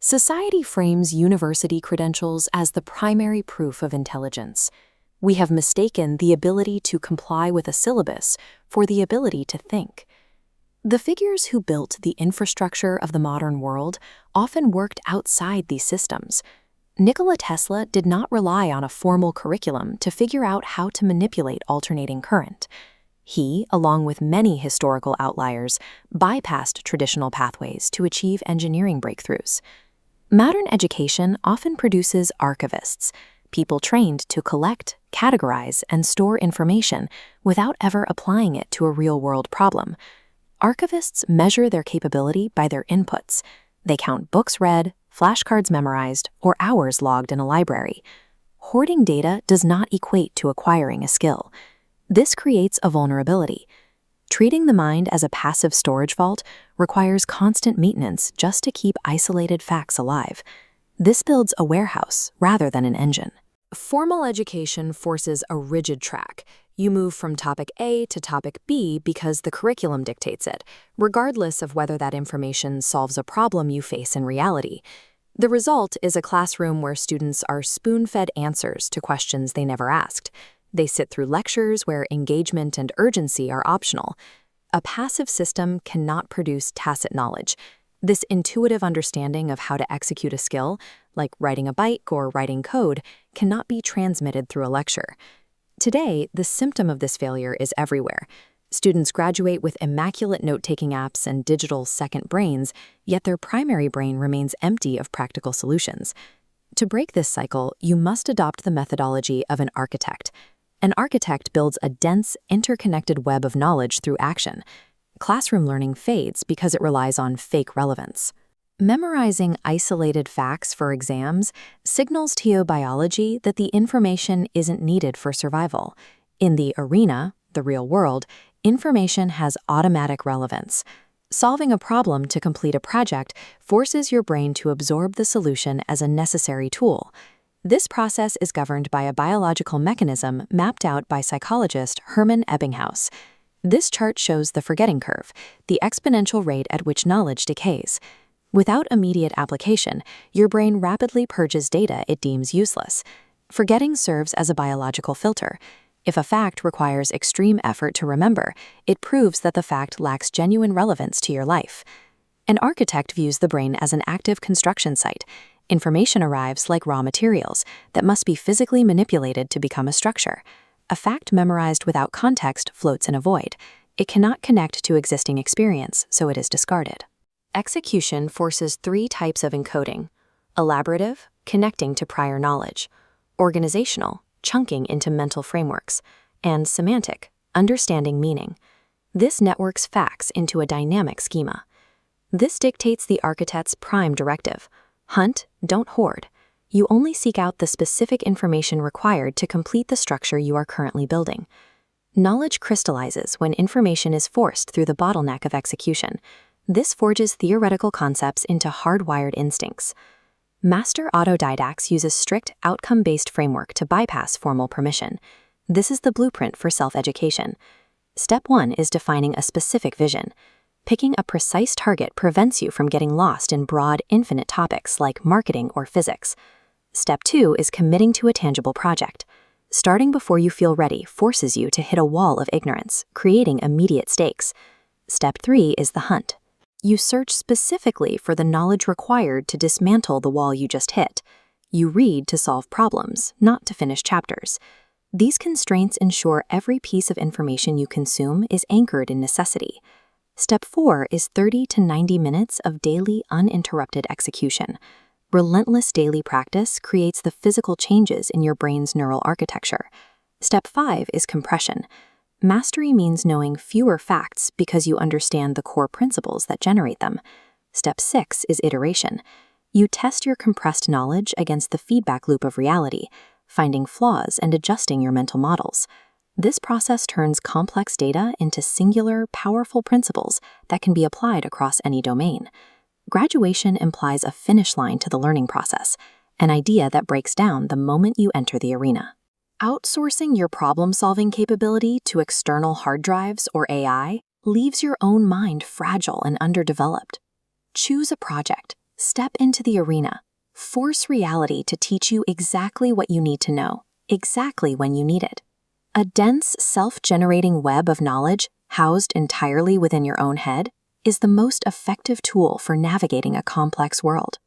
Society frames university credentials as the primary proof of intelligence. We have mistaken the ability to comply with a syllabus for the ability to think. The figures who built the infrastructure of the modern world often worked outside these systems. Nikola Tesla did not rely on a formal curriculum to figure out how to manipulate alternating current. He, along with many historical outliers, bypassed traditional pathways to achieve engineering breakthroughs. Modern education often produces archivists, people trained to collect, categorize, and store information without ever applying it to a real-world problem. Archivists measure their capability by their inputs. They count books read, flashcards memorized, or hours logged in a library. Hoarding data does not equate to acquiring a skill. This creates a vulnerability. Treating the mind as a passive storage vault requires constant maintenance just to keep isolated facts alive. This builds a warehouse rather than an engine. Formal education forces a rigid track. You move from topic A to topic B because the curriculum dictates it, regardless of whether that information solves a problem you face in reality. The result is a classroom where students are spoon-fed answers to questions they never asked. They sit through lectures where engagement and urgency are optional. A passive system cannot produce tacit knowledge. This intuitive understanding of how to execute a skill, like riding a bike or writing code, cannot be transmitted through a lecture. Today, the symptom of this failure is everywhere. Students graduate with immaculate note-taking apps and digital second brains, yet their primary brain remains empty of practical solutions. To break this cycle, you must adopt the methodology of an architect. An architect builds a dense, interconnected web of knowledge through action. Classroom learning fades because it relies on fake relevance. Memorizing isolated facts for exams signals to your biology that the information isn't needed for survival. In the arena, the real world, information has automatic relevance. Solving a problem to complete a project forces your brain to absorb the solution as a necessary tool. This process is governed by a biological mechanism mapped out by psychologist Hermann Ebbinghaus. This chart shows the forgetting curve, the exponential rate at which knowledge decays. Without immediate application, your brain rapidly purges data it deems useless. Forgetting serves as a biological filter. If a fact requires extreme effort to remember, it proves that the fact lacks genuine relevance to your life. An architect views the brain as an active construction site. Information arrives like raw materials that must be physically manipulated to become a structure. A fact memorized without context floats in a void. It cannot connect to existing experience, so it is discarded. Execution forces 3 types of encoding: elaborative, connecting to prior knowledge; organizational, chunking into mental frameworks; and semantic, understanding meaning. This networks facts into a dynamic schema. This dictates the architect's prime directive: hunt, don't hoard. You only seek out the specific information required to complete the structure you are currently building. Knowledge crystallizes when information is forced through the bottleneck of execution. This forges theoretical concepts into hardwired instincts. Master autodidacts use a strict outcome-based framework to bypass formal permission. This is the blueprint for self-education. Step 1 is defining a specific vision. Picking a precise target prevents you from getting lost in broad, infinite topics like marketing or physics. Step 2 is committing to a tangible project. Starting before you feel ready forces you to hit a wall of ignorance, creating immediate stakes. Step 3 is the hunt. You search specifically for the knowledge required to dismantle the wall you just hit. You read to solve problems, not to finish chapters. These constraints ensure every piece of information you consume is anchored in necessity. Step 4 is 30 to 90 minutes of daily, uninterrupted execution. Relentless daily practice creates the physical changes in your brain's neural architecture. Step 5 is compression. Mastery means knowing fewer facts because you understand the core principles that generate them. Step 6 is iteration. You test your compressed knowledge against the feedback loop of reality, finding flaws and adjusting your mental models. This process turns complex data into singular, powerful principles that can be applied across any domain. Graduation implies a finish line to the learning process, an idea that breaks down the moment you enter the arena. Outsourcing your problem-solving capability to external hard drives or AI leaves your own mind fragile and underdeveloped. Choose a project, Step into the arena. Force reality to teach you exactly what you need to know, exactly when you need it. A dense, self-generating web of knowledge, housed entirely within your own head, is the most effective tool for navigating a complex world.